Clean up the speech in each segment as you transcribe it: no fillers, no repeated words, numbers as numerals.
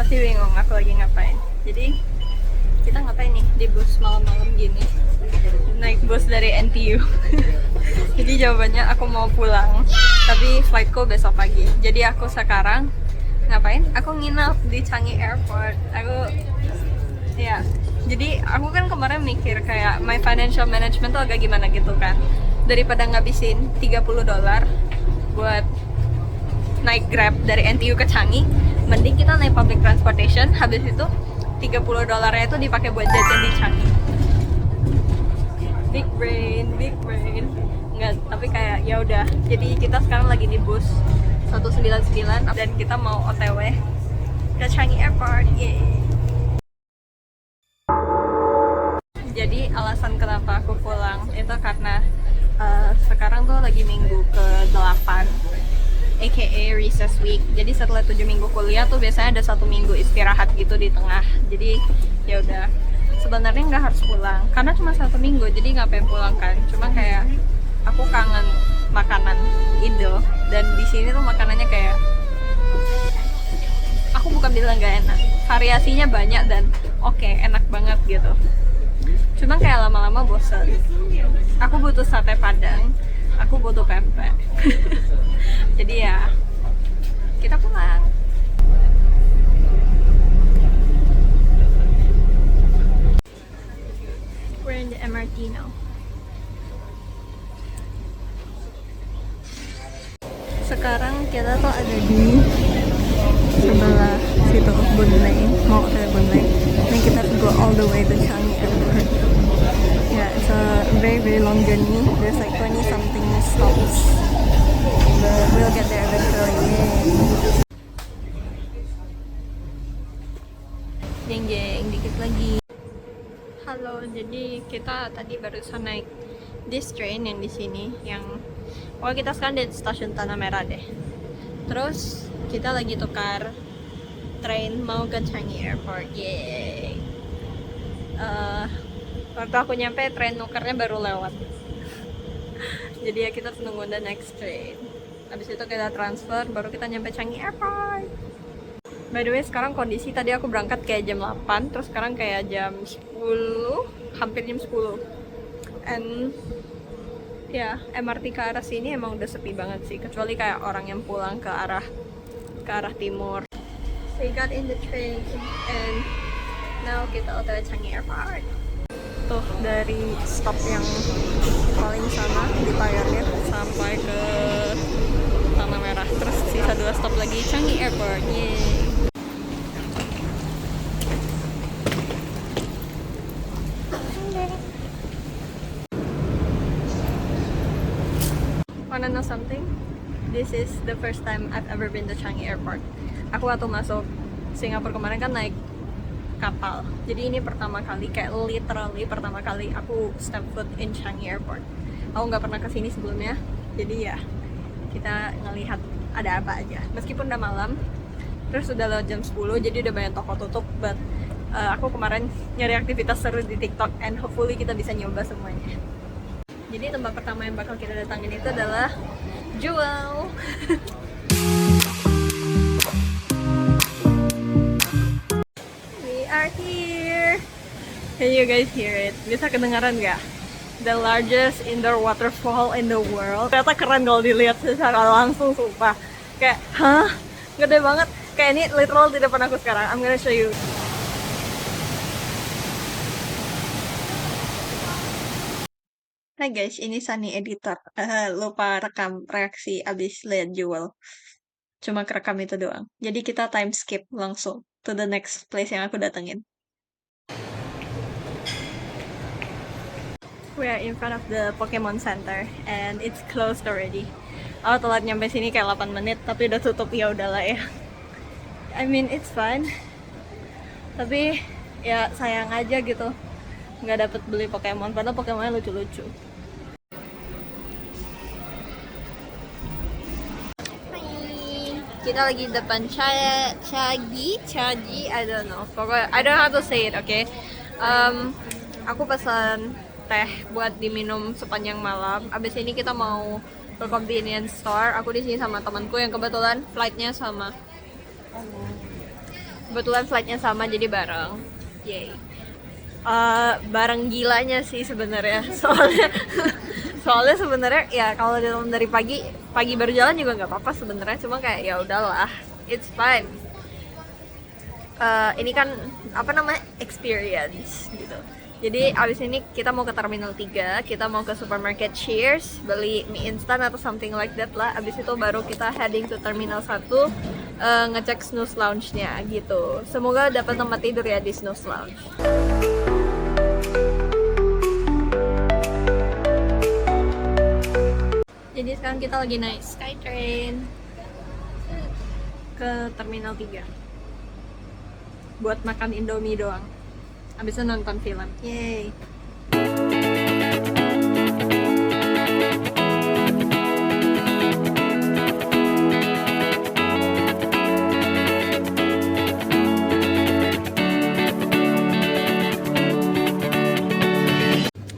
pasti bingung aku lagi ngapain. Jadi kita ngapain nih di bus malam-malam gini? Naik bus dari NTU. Jadi jawabannya aku mau pulang, tapi flightku besok pagi. Jadi aku sekarang ngapain? Aku nginep di Changi Airport. Ya, jadi aku kan kemarin mikir kayak my financial management tuh agak gimana gitu kan. Daripada ngabisin $30 buat naik Grab dari NTU ke Changi, mending kita naik public transportation, habis itu $30 itu dipakai buat jajan di Changi. Big brain. Enggak, tapi kayak ya udah. Jadi kita sekarang lagi di bus 199 dan kita mau OTW ke Changi Airport. Yeay. Jadi alasan kenapa aku pulang itu karena sekarang tuh lagi minggu ke-8, aka recess week. Jadi setelah 7 minggu kuliah tuh biasanya ada 1 minggu istirahat gitu di tengah. Jadi ya udah, sebenarnya nggak harus pulang karena cuma 1 minggu, jadi nggak pengen pulang kan. Cuma kayak aku kangen makanan Indo, dan di sini tuh makanannya kayak, aku bukan bilang nggak enak, variasinya banyak dan oke, enak banget gitu. Cuma kayak lama-lama bosan. Aku butuh sate padang, aku butuh pempek. Jadi ya kita pulang. We're in the MRT now. Sekarang kita tuh ada di sebelah situ, Boon Lay, mau ke Boon Lay. Dan kita harus go all the way to Changi Airport. Yeah, it's a very long journey. There's like 20 something stops, but we'll get there eventually. Jeng, dikit lagi. Halo, jadi kita tadi barusan naik this train yang di sini, yang kita sekarang di stasiun Tanah Merah deh. Terus kita lagi tukar train mau ke Changi Airport. Yeay. Waktu aku nyampe, train nukarnya baru lewat. Jadi ya kita harus nunggu the next train. Habis itu kita transfer, baru kita nyampe Changi Airport. By the way, sekarang kondisi tadi aku berangkat kayak jam 8, terus sekarang kayak jam 10, hampir jam 10. And ya, MRT ke arah sini emang udah sepi banget sih, kecuali kayak orang yang pulang ke arah timur. We got in the train and now kita OTW Changi Airport. Tuh dari stop yang paling sana di Pioneer sampai ke Tanah Merah, terus sisa 2 stop lagi Changi Airport. Yeay. Wanna know something? This is the first time I've ever been to Changi Airport. Aku waktu masuk Singapura kemarin kan naik kapal. Jadi ini pertama kali, kayak literally pertama kali aku step foot in Changi Airport. Aku nggak pernah kesini sebelumnya. Jadi ya kita ngelihat ada apa aja. Meskipun udah malam, terus udah lewat jam 10, jadi udah banyak toko tutup. But aku kemarin nyari aktivitas seru di TikTok, and hopefully kita bisa nyoba semuanya. Jadi tempat pertama yang bakal kita datangin itu adalah Jewel. We are here. Can you guys hear it? Bisa kedengaran nggak? The largest indoor waterfall in the world. Ternyata keren kalau dilihat secara langsung, sumpah. Kayak, hah? Gede banget. Kayak ini literal di depan aku sekarang. I'm gonna show you. Hai guys, ini Sunny editor. Lupa rekam reaksi abis lihat Jewel. Cuma kerekam itu doang. Jadi kita time skip langsung to the next place yang aku datengin. We are in front of the Pokemon Center and it's closed already. Aku telat nyampe sini kayak 8 menit, tapi udah tutup, ya udahlah ya. I mean it's fun, tapi ya sayang aja gitu nggak dapet beli Pokemon, padahal Pokemonnya lucu-lucu. Hai, kita lagi depan Chagi, I don't know, pokoknya I don't know how to say it, okay? Aku pesan teh buat diminum sepanjang malam. Abis ini kita mau ke convenience store. Aku di sini sama temanku yang kebetulan flightnya sama Kebetulan flightnya sama jadi bareng. Yay. Bareng gilanya sih sebenarnya. Soalnya sebenarnya ya kalau dari pagi baru jalan juga nggak apa-apa sebenarnya, cuma kayak ya udahlah, it's fine. Ini kan apa namanya, experience gitu. Jadi abis ini kita mau ke Terminal 3, kita mau ke supermarket Cheers, beli mie instan atau something like that lah. Abis itu baru kita heading to Terminal 1, ngecek Snooze Lounge-nya gitu. Semoga dapat tempat tidur ya di Snooze Lounge. Jadi sekarang kita lagi naik Skytrain ke Terminal 3 buat makan Indomie doang. Abis itu nonton film. Yeay.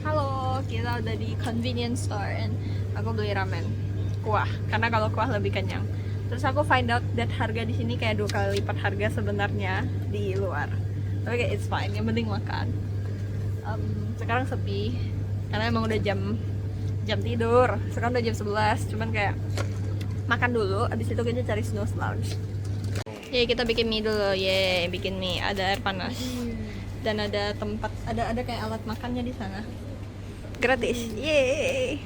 Halo, kita udah di convenience store and aku beli ramen kuah karena kalau kuah lebih kenyang. Terus aku find out that harga di sini kayak 2 kali lipat harga sebenarnya di luar. Tapi kayak it's fine, yang penting makan. Sekarang sepi karena emang udah jam tidur. Sekarang udah jam 11, cuman kayak makan dulu, abis itu kita cari Snooze Lounge. Yeay, kita bikin mie dulu. Yeay, bikin mie, ada air panas. Dan ada tempat, ada kayak alat makannya di sana. Gratis. Yeay.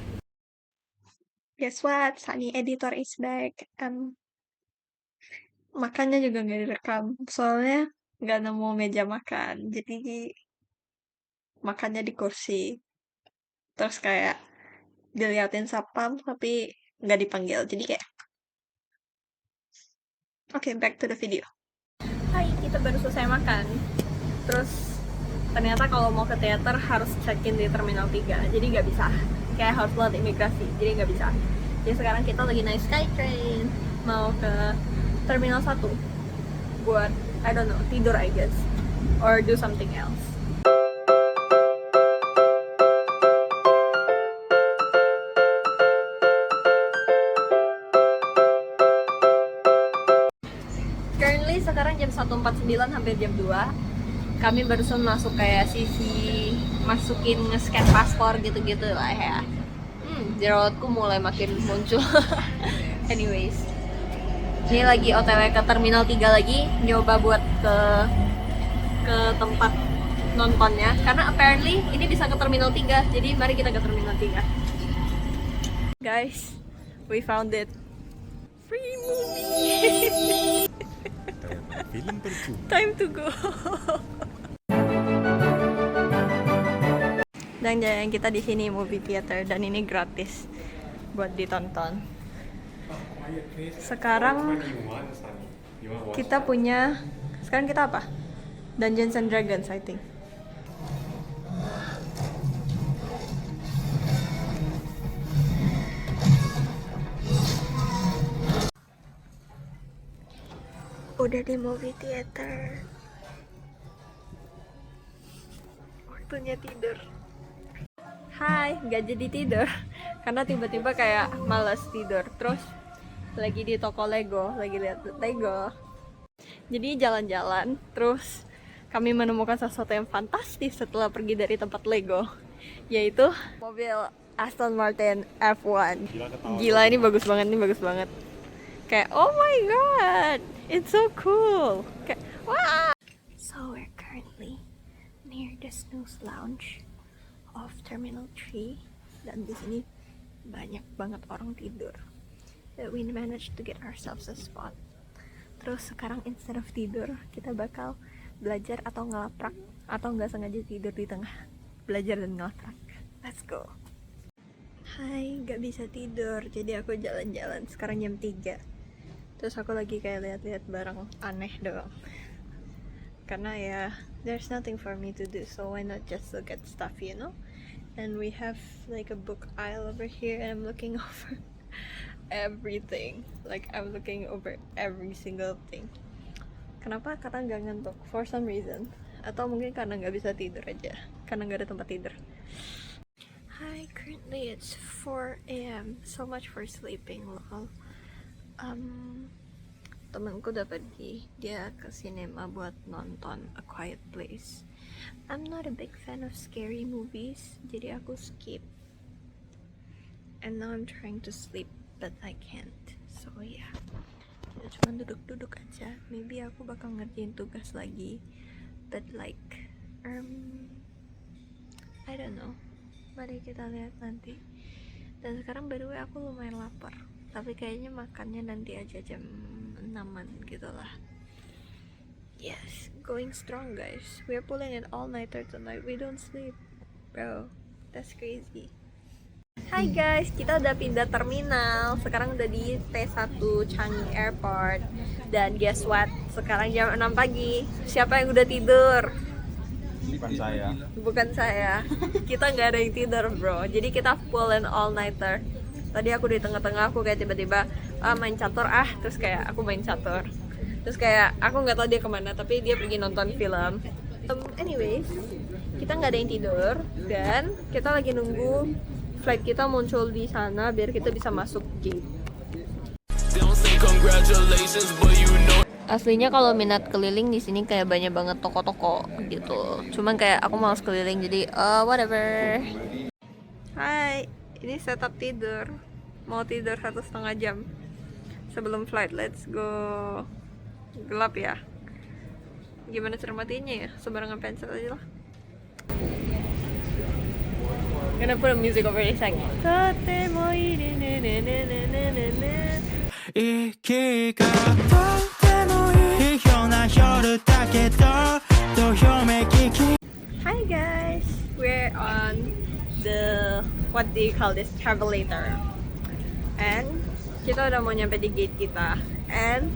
Guess what? Sunny editor is back. Makannya juga nggak direkam, soalnya nggak nemu meja makan. Jadi makannya di kursi. Terus kayak diliatin satpam tapi nggak dipanggil. Jadi kayak oke, back to the video. Hai, kita baru selesai makan. Terus ternyata kalau mau ke teater harus check-in di Terminal 3. Jadi nggak bisa. Kayak harus lewat imigrasi. Jadi nggak bisa. Jadi sekarang kita lagi naik Skytrain mau ke Terminal 1 buat, I don't know, tidur I guess. Or do something else. Currently sekarang jam 1.49 hampir jam 2. Kami barusan masuk kayak sisi masukin nge-scan paspor gitu-gitu lah ya. Jerawatku mulai makin muncul. Anyways, ini lagi OTW ke Terminal 3 lagi, nyoba buat ke tempat nontonnya karena apparently ini bisa ke Terminal 3. Jadi mari kita ke Terminal 3. Guys, we found it. Free movie. Film percuma. Time to go. Dan jalan kita di sini movie theater dan ini gratis buat ditonton. Sekarang kita punya, sekarang kita apa? Dungeons and Dragons, I think. Udah di movie theater. Waktunya tidur. Hai, gak jadi tidur karena tiba-tiba kayak males tidur. Terus lagi di toko Lego, lagi lihat Lego. Jadi jalan-jalan, terus kami menemukan sesuatu yang fantastis setelah pergi dari tempat Lego, yaitu mobil Aston Martin F1. Gila, ini bagus banget, ini bagus banget. Kayak oh my god, it's so cool. Kayak wah. So we're currently near the Snooze Lounge of Terminal 3 dan di sini banyak banget orang tidur. But we managed to get ourselves a spot. Terus sekarang instead of tidur, kita bakal belajar atau ngelaprak atau nggak sengaja tidur di tengah belajar dan ngelaprak. Let's go. Hai, nggak bisa tidur, jadi aku jalan-jalan. Sekarang jam 3. Terus aku lagi kayak lihat-lihat barang aneh doang. Karena ya, there's nothing for me to do, so why not just look at stuff, you know? And we have like a book aisle over here, and I'm looking over everything. Like I'm looking over every single thing. Kenapa? Karena nggak ngantuk, for some reason. Atau mungkin karena nggak bisa tidur aja, karena nggak ada tempat tidur. Hi, currently it's 4 a.m. So much for sleeping, lol. temanku udah pergi, dia ke cinema buat nonton A Quiet Place. I'm not a big fan of scary movies, jadi aku skip. And now I'm trying to sleep, but I can't. So yeah, ya cuma duduk-duduk aja. Maybe aku bakal ngerjain tugas lagi, but like I don't know. Mari kita lihat nanti. Dan sekarang by the way aku lumayan lapar, tapi kayaknya makannya nanti aja jam 6-an gitu lah. Yes, going strong guys. We're pulling an all-nighter tonight. We don't sleep, bro. That's crazy. Hai guys, kita udah pindah terminal. Sekarang udah di T1 Changi Airport. Dan guess what? Sekarang jam 6 pagi. Siapa yang udah tidur? Bukan saya. Kita nggak ada yang tidur bro. Jadi kita full and all-nighter. Tadi aku di tengah-tengah aku kayak tiba-tiba main catur terus kayak aku main catur. Terus kayak aku nggak tahu dia kemana, tapi dia pergi nonton film. Anyways, kita nggak ada yang tidur dan kita lagi nunggu flight kita muncul di sana biar kita bisa masuk gate. Aslinya kalau minat keliling di sini kayak banyak banget toko-toko gitu. Cuman kayak aku malas keliling jadi whatever. Hai, ini setup tidur. Mau tidur 1,5 jam sebelum flight. Let's go. Gelap ya. Gimana cara matinya ya? Sembarangan pencet aja lah. Gonna put a music over this like Totemo iri ne ne ne ne ne ne ne. Hi guys, we're on the what do you call this travelator, and kita udah mau nyampe di gate kita, and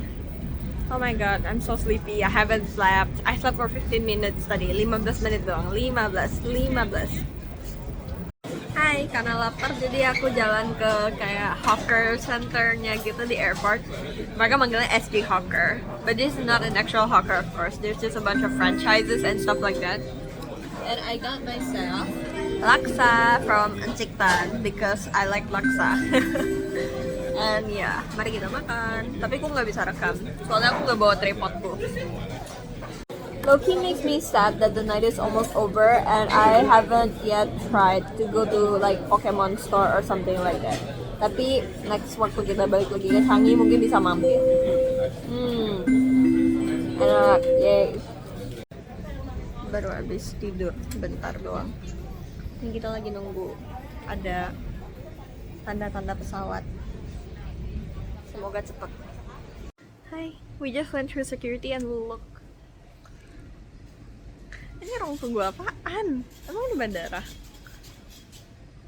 oh my god, I'm so sleepy. I haven't slept. I slept for 15 minutes tadi, 15 menit doang, 15. Hai, karena lapar jadi aku jalan ke kayak hawker centernya gitu di airport. Mereka manggilnya SG Hawker, but this is not an actual hawker of course. There's just a bunch of franchises and stuff like that. And I got myself laksa from Encik Tan because I like laksa. And yeah, mari kita makan. Tapi aku nggak bisa rekam, soalnya aku nggak bawa tripodku. Loki makes me sad that the night is almost over and I haven't yet tried to go to like Pokemon store or something like that. Tapi next waktu kita balik lagi ke Changi mungkin bisa mampir. Enak, yay. Baru habis tidur bentar doang. Ini kita lagi nunggu ada tanda-tanda pesawat. Semoga cepet. Hi, we just went through security and look. Ini ruang tunggu apaan? Emang ini bandara?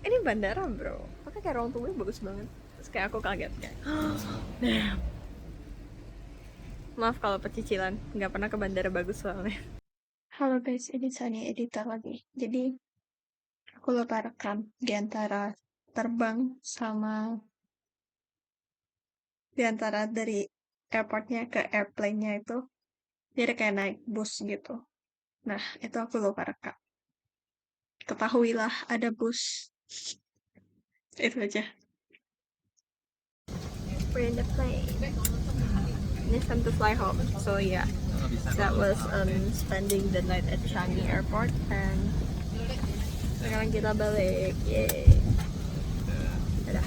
Ini bandara bro. Makanya kayak ruang tunggunya bagus banget. Terus kayak aku kaget kayak maaf kalau pecicilan. Nggak pernah ke bandara bagus soalnya. Halo guys, ini Sunny editor lagi. Jadi aku lupa rekam di antara terbang sama di antara dari airportnya ke airplane-nya itu. Jadi kayak naik bus gitu. Nah, itu aku lupa rekam. Ketahuilah ada bus. Itu aja. We're in the plane. It's time to fly home. So yeah, that was spending the night at Changi Airport and sekarang kita balik. Yay. Dadah.